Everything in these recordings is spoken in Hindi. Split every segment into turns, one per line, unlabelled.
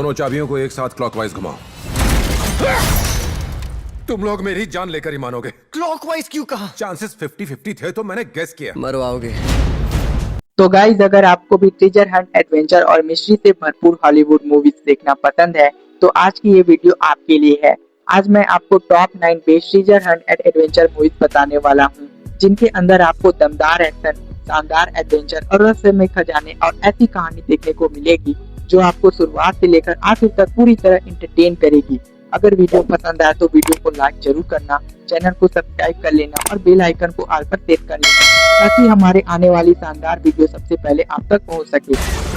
दोनों चाबियों को एक साथ क्लॉकवाइज घुमाओ। तुम लोग मेरी जान लेकर ही मानोगे।
क्लॉकवाइज क्यों कहा?
चांसेस 50-50 थे तो मैंने गेस किया।
मरवाओगे।
तो गाइज, अगर आपको भी ट्रेजर हंट, एडवेंचर और मिस्ट्री से भरपूर हॉलीवुड मूवीज देखना पसंद है तो आज की ये वीडियो आपके लिए है। आज मैं आपको top 9 best treasure Hunt and adventure movies बताने वाला हूँ, जिनके अंदर आपको दमदार एक्शन, शानदार एडवेंचर और रहस्यमय खजाने और ऐसी कहानी देखने को मिलेगी जो आपको शुरुआत से लेकर आखिर तक पूरी तरह इंटरटेन करेगी। अगर वीडियो पसंद आए तो वीडियो को लाइक जरूर करना, चैनल को सब्सक्राइब कर लेना और बेल आइकन को ऑल पर सेट कर लेना ताकि हमारे आने वाली शानदार वीडियो सबसे पहले आप तक पहुंच सके।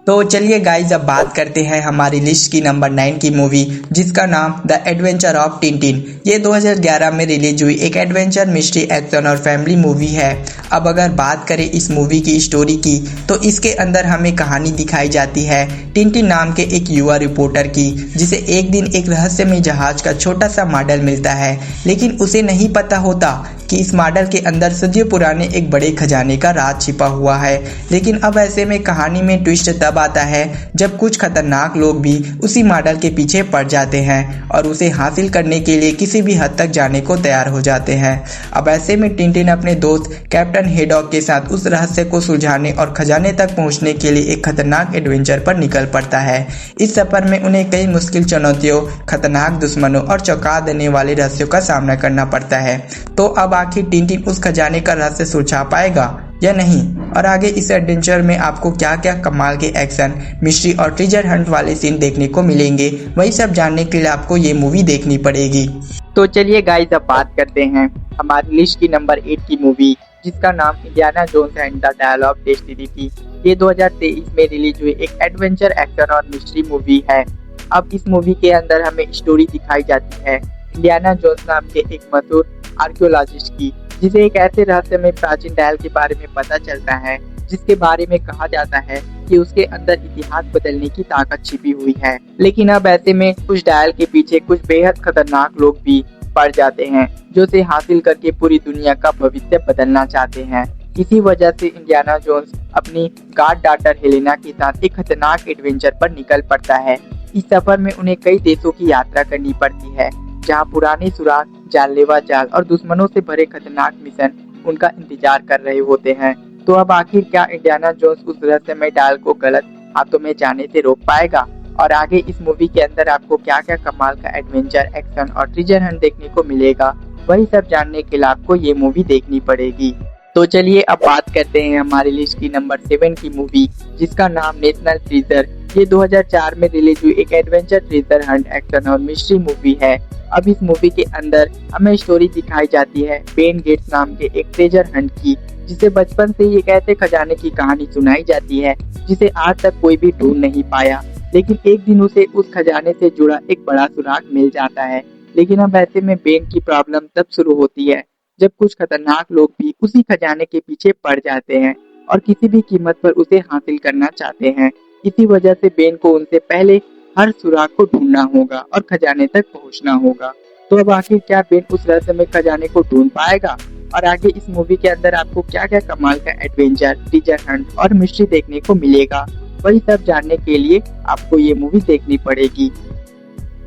तो चलिए गाइज, अब बात करते हैं हमारी लिस्ट की नंबर 9 की मूवी, जिसका नाम द एडवेंचर ऑफ टिंटिन। ये 2011 में रिलीज हुई एक एडवेंचर, मिस्ट्री, एक्शन और फैमिली मूवी है। अब अगर बात करें इस मूवी की स्टोरी की तो इसके अंदर हमें कहानी दिखाई जाती है टिंटिन नाम के एक युवा रिपोर्टर की, जिसे एक दिन एक रहस्यमय जहाज का छोटा सा मॉडल मिलता है, लेकिन उसे नहीं पता होता कि इस मॉडल के अंदर सदियों पुराने एक बड़े खजाने का राज छिपा हुआ है। लेकिन अब ऐसे में कहानी में ट्विस्ट तब आता है जब कुछ खतरनाक लोग भी उसी मॉडल के पीछे पड़ जाते हैं और उसे हासिल करने के लिए किसी भी हद तक जाने को तैयार हो जाते हैं। अब ऐसे में टिंटिन अपने दोस्त कैप्टन हेडॉग के साथ उस रहस्य को सुलझाने और खजाने तक पहुंचने के लिए एक खतरनाक एडवेंचर पर निकल पड़ता है। इस सफर में उन्हें कई मुश्किल चुनौतियों, खतरनाक दुश्मनों और चौंका देने वाले रहस्यों का सामना करना पड़ता है। तो अब आखिर टिंटिन उस खजाने का रहस्य सुलझा पाएगा या नहीं, और आगे इस एडवेंचर में आपको क्या क्या कमाल के एक्शन, मिस्ट्री और ट्रेजर हंट वाले सीन देखने को मिलेंगे, वही सब जानने के लिए आपको ये मूवी देखनी पड़ेगी। तो चलिए गाइस, अब बात करते हैं हमारी लिस्ट की नंबर 8 की मूवी, जिसका नाम Indiana Jones and the Dial of Destiny थी। ये 2023 में रिलीज हुई एक एडवेंचर, एक्शन और मिस्ट्री मूवी है। अब इस मूवी के अंदर हमें स्टोरी दिखाई जाती है इंडियाना जोन्स नाम के एक मशहूर आर्कियोलॉजिस्ट की, जिसे एक ऐसे रहस्य में प्राचीन डायल के बारे में पता चलता है जिसके बारे में कहा जाता है कि उसके अंदर इतिहास बदलने की ताकत छिपी हुई है। लेकिन अब ऐसे में कुछ डायल के पीछे कुछ बेहद खतरनाक लोग भी पड़ जाते हैं जो उसे हासिल करके पूरी दुनिया का भविष्य बदलना चाहते हैं। इसी वजह से इंडियाना जोन्स अपनी गार्ड डॉटर हेलेना के साथ एक खतरनाक एडवेंचर पर निकल पड़ता है। इस सफर में उन्हें कई देशों की यात्रा करनी पड़ती है, जहां पुराने सुराग, जानलेवा जाल और दुश्मनों से भरे खतरनाक मिशन उनका इंतजार कर रहे होते हैं। तो अब आखिर क्या इंडियाना जोन्स उस रहस्यमय डायल को गलत हाथों में जाने से रोक पाएगा, और आगे इस मूवी के अंदर आपको क्या क्या कमाल का एडवेंचर, एक्शन और ट्रेजर हंट देखने को मिलेगा, वही सब जानने के लिए आपको ये मूवी देखनी पड़ेगी। तो चलिए अब बात करते हैं हमारी लिस्ट की नंबर 7 की मूवी, जिसका नाम नेशनल ट्रेजर। ये 2004 में रिलीज हुई एक एडवेंचर, ट्रेजर हंट, एक्शन और मिस्ट्री मूवी है। अब इस मूवी के अंदर हमें स्टोरी दिखाई जाती है बेन गेट्स नाम के एक ट्रेजर हंट की, जिसे बचपन से ही एक ऐसे खजाने की कहानी सुनाई जाती है जिसे आज तक कोई भी ढूंढ नहीं पाया। लेकिन एक दिन उसे उस खजाने से जुड़ा एक बड़ा सुराग मिल जाता है। लेकिन अब ऐसे में बेन की प्रॉब्लम तब शुरू होती है जब कुछ खतरनाक लोग भी उसी खजाने के पीछे पड़ जाते हैं और किसी भी कीमत पर उसे हासिल करना चाहते हैं। इसी वजह से बेन को उनसे पहले हर सुराग को ढूंढना होगा और खजाने तक पहुंचना होगा। तो अब आखिर क्या बेन उस रहस्यमय खजाने को ढूंढ पाएगा, और आगे इस मूवी के अंदर आपको क्या क्या कमाल का एडवेंचर, ट्रेजर हंट और मिस्ट्री देखने को मिलेगा, वही सब जानने के लिए आपको ये मूवी देखनी पड़ेगी।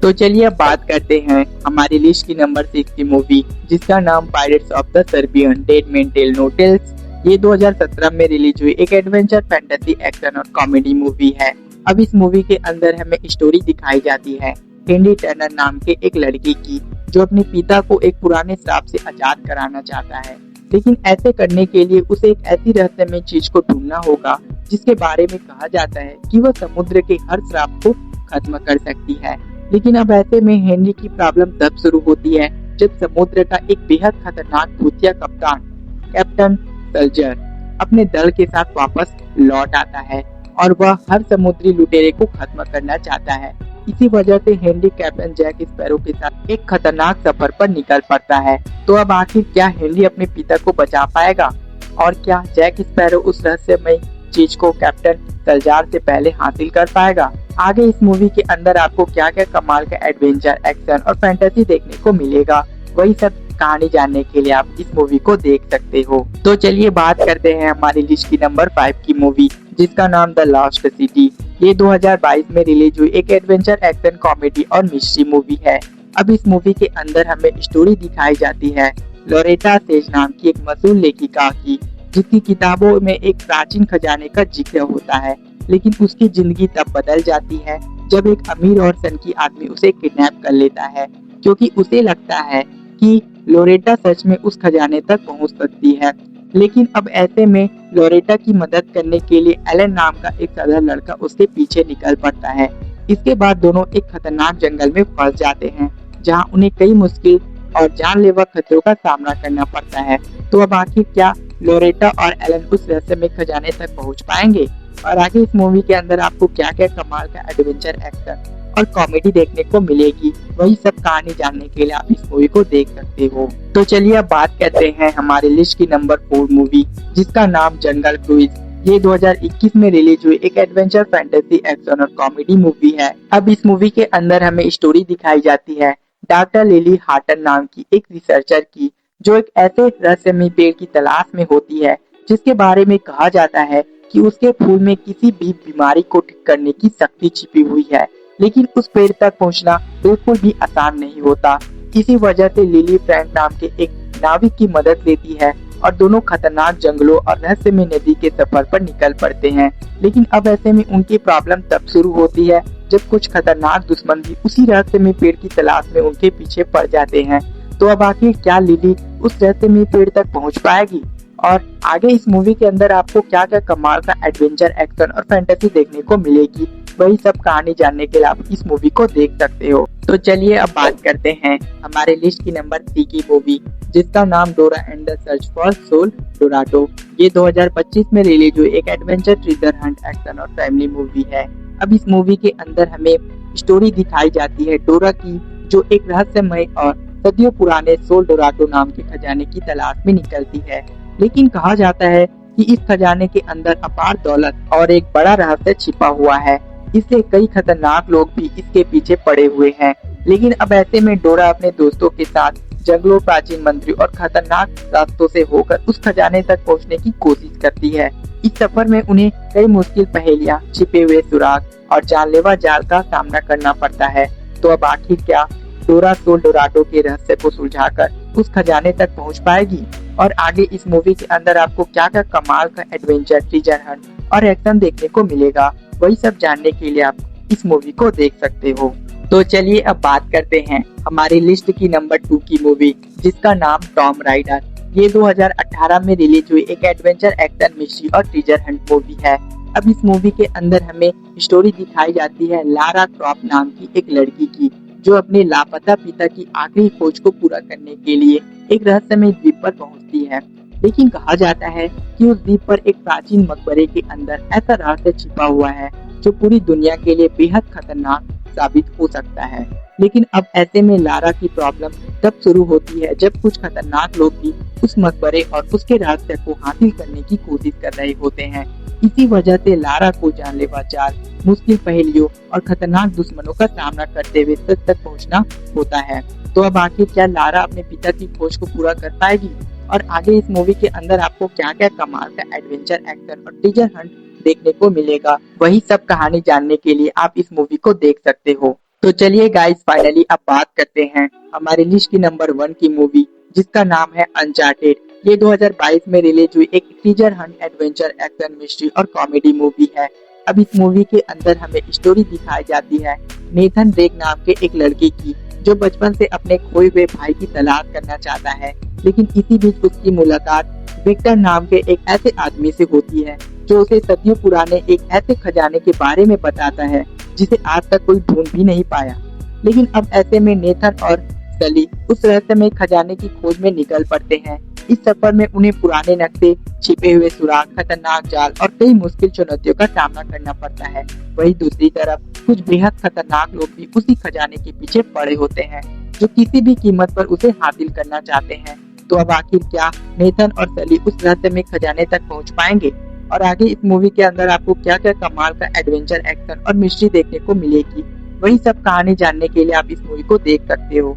तो चलिए अब बात करते हैं हमारी लिस्ट की नंबर 6 की मूवी, जिसका नाम Pirates of the Caribbean, Dead Man Tell No Tales. ये 2017 में रिलीज हुई एक एडवेंचर, फैंटेसी, एक्शन और कॉमेडी मूवी है। अब इस मूवी के अंदर हमें स्टोरी दिखाई जाती है हेनरी टर्नर नाम के एक लड़के की, जो अपने पिता को एक पुराने श्राप से आजाद कराना चाहता है। लेकिन ऐसे करने के लिए उसे एक ऐसी रहस्यमय चीज को ढूंढना होगा जिसके बारे में कहा जाता है कि वह समुद्र के हर श्राप को खत्म कर सकती है। लेकिन अब ऐसे में हेनरी की प्रॉब्लम तब शुरू होती है जब समुद्र का एक बेहद खतरनाक भूतिया कप्तान, कैप्टन सल्जर, अपने दल के साथ वापस लौट आता है और वह हर समुद्री लुटेरे को खत्म करना चाहता है। इसी वजह से हेनरी कैप्टन जैक स्पैरो के साथ एक खतरनाक सफर पर निकल पड़ता है। तो अब आखिर क्या हेनरी अपने पिता को बचा पाएगा, और क्या जैक स्पैरो उस रहस्यमय चीज को कैप्टन सल्जार से पहले हासिल कर पाएगा? आगे इस मूवी के अंदर आपको क्या क्या कमाल का एडवेंचर, एक्शन और फैंटेसी देखने को मिलेगा, वही सब कहानी जानने के लिए आप इस मूवी को देख सकते हो। तो चलिए बात करते हैं हमारी लिस्ट की नंबर 5 की मूवी, जिसका नाम द लास्ट सिटी। ये 2022 में रिलीज हुई एक एडवेंचर एक्शन कॉमेडी और मिस्ट्री मूवी है। अब इस मूवी के अंदर हमें स्टोरी दिखाई जाती है लोरेटा सेज नाम की एक मशहूर लेखिका की, जिसकी किताबों में एक प्राचीन खजाने का जिक्र होता है। लेकिन उसकी जिंदगी तब बदल जाती है जब एक अमीर और सनकी आदमी उसे किडनैप कर लेता है, क्योंकि उसे लगता है कि लोरेटा सच में उस खजाने तक पहुंच सकती है। लेकिन अब ऐसे में लोरेटा की मदद करने के लिए एलन नाम का एक साधारण लड़का उसके पीछे निकल पड़ता है। इसके बाद दोनों एक खतरनाक जंगल में फंस जाते हैं, जहां उन्हें कई मुश्किल और जानलेवा खतरों का सामना करना पड़ता है। तो अब आखिर क्या लोरेटा और एलन उस रहस्यमय खजाने तक पहुंच पाएंगे, और आगे इस मूवी के अंदर आपको क्या क्या कमाल का एडवेंचर एक्शन और कॉमेडी देखने को मिलेगी, वही सब कहानी जानने के लिए आप इस मूवी को देख सकते हो। तो चलिए अब बात करते हैं हमारे लिस्ट की नंबर 4 मूवी, जिसका नाम जंगल क्रूज। ये 2021 में रिलीज हुई एक एडवेंचर फैंटेसी एक्शन और कॉमेडी मूवी है। अब इस मूवी के अंदर हमें स्टोरी दिखाई जाती है डॉक्टर लिली हार्टन नाम की एक रिसर्चर की, जो एक ऐसे रहस्यमय पेड़ की तलाश में होती है जिसके बारे में कहा जाता है कि उसके फूल में किसी भी बीमारी को ठीक करने की शक्ति छिपी हुई है। लेकिन उस पेड़ तक पहुंचना बिल्कुल भी आसान नहीं होता। इसी वजह से लिली फ्रैंक नाम के एक नाविक की मदद लेती है और दोनों खतरनाक जंगलों और रहस्यमय नदी के सफर पर निकल पड़ते हैं। लेकिन अब ऐसे में उनकी प्रॉब्लम तब शुरू होती है जब कुछ खतरनाक दुश्मन भी उसी रहस्यमय पेड़ की तलाश में उनके पीछे पड़ जाते हैं। तो अब आखिर क्या लिली उस रहस्यमय पेड़ तक पहुंच पाएगी, और आगे इस मूवी के अंदर आपको क्या क्या कमाल का एडवेंचर एक्शन और फैंटेसी देखने को मिलेगी, वही सब कहानी जानने के लिए आप इस मूवी को देख सकते हो। तो चलिए अब बात करते हैं हमारे लिस्ट की नंबर 3 की मूवी, जिसका नाम Dora and the search for Sol Dorado. ये 2025 में रिलीज हुई एक एडवेंचर ट्रेजर हंट एक्शन और फैमिली मूवी है। अब इस मूवी के अंदर हमें स्टोरी दिखाई जाती है डोरा की, जो एक रहस्यमय और सदियों पुराने सोल डोराटो नाम के खजाने की तलाश में निकलती है। लेकिन कहा जाता है कि इस खजाने के अंदर अपार दौलत और एक बड़ा रहस्य छिपा हुआ है, इसलिए कई खतरनाक लोग भी इसके पीछे पड़े हुए हैं। लेकिन अब ऐसे में डोरा अपने दोस्तों के साथ जंगलों, प्राचीन मंदिरों और खतरनाक रास्तों से होकर उस खजाने तक पहुंचने की कोशिश करती है। इस सफर में उन्हें कई मुश्किल पहेलियां, छिपे हुए सुराग और जानलेवा जाल का सामना करना पड़ता है। तो अब आखिर क्या डोरा सोल डोराटो के रहस्य को सुलझाकर उस खजाने तक पहुंच पाएगी, और आगे इस मूवी के अंदर आपको क्या क्या कमाल का एडवेंचर, ट्रेजर हंट और एक्शन देखने को मिलेगा, वही सब जानने के लिए आप इस मूवी को देख सकते हो। तो चलिए अब बात करते हैं हमारी लिस्ट की नंबर 2 की मूवी, जिसका नाम टॉम राइडर। ये 2018 में रिलीज हुई एक एडवेंचर एक्शन मिस्ट्री और ट्रेजर हंट मूवी है। अब इस मूवी के अंदर हमें स्टोरी दिखाई जाती है लारा क्रॉफ्ट नाम की एक लड़की की, जो अपने लापता पिता की आखिरी खोज को पूरा करने के लिए एक रहस्यमय द्वीप पर पहुंचती है। लेकिन कहा जाता है कि उस द्वीप पर एक प्राचीन मकबरे के अंदर ऐसा रहस्य छिपा हुआ है जो पूरी दुनिया के लिए बेहद खतरनाक साबित हो सकता है। लेकिन अब ऐसे में लारा की प्रॉब्लम तब शुरू होती है जब कुछ खतरनाक लोग भी उस मकबरे और उसके रहस्य को हासिल करने की कोशिश कर रहे होते हैं। इसी वजह से लारा को जानलेवा जाल, मुश्किल पहेलियों और खतरनाक दुश्मनों का सामना करते हुए सच तक पहुंचना होता है। तो अब आखिर क्या लारा अपने पिता की खोज को पूरा कर पाएगी, और आगे इस मूवी के अंदर आपको क्या क्या कमाल का एडवेंचर, एक्शन और ट्रेजर हंट देखने को मिलेगा, वही सब कहानी जानने के लिए आप इस मूवी को देख सकते हो। तो चलिए गाइस, फाइनली अब बात करते हैं हमारी लिस्ट की नंबर 1 की मूवी, जिसका नाम है अनचार्टेड। ये 2022 में रिलीज हुई एक treasure Hunt, adventure, action, mystery और कॉमेडी मूवी है। अब इस मूवी के अंदर हमें स्टोरी दिखाई जाती है नेथन ड्रेक नाम के एक लड़के की, जो बचपन से अपने खोए हुए भाई की तलाश करना चाहता है। लेकिन इसी बीच उसकी मुलाकात विक्टर नाम के एक ऐसे आदमी से होती है, जो उसे सदियों पुराने एक ऐसे खजाने के बारे में बताता है जिसे आज तक कोई ढूंढ भी नहीं पाया। लेकिन अब ऐसे में नेथन और सली उस रहस्यमय खजाने की खोज में निकल पड़ते हैं। इस सफर में उन्हें पुराने नक्शे, छिपे हुए सुराग, खतरनाक जाल और कई मुश्किल चुनौतियों का सामना करना पड़ता है। वहीं दूसरी तरफ कुछ बेहद खतरनाक लोग भी उसी खजाने के पीछे पड़े होते हैं, जो किसी भी कीमत पर उसे हासिल करना चाहते हैं। तो अब आखिर क्या नेथन और सली उस रहस्यमय खजाने तक पहुंच पाएंगे, और आगे इस मूवी के अंदर आपको क्या क्या कमाल का एडवेंचर, एक्शन और मिस्ट्री देखने को मिलेगी, वही सब कहानी जानने के लिए आप इस मूवी को देख सकते हो।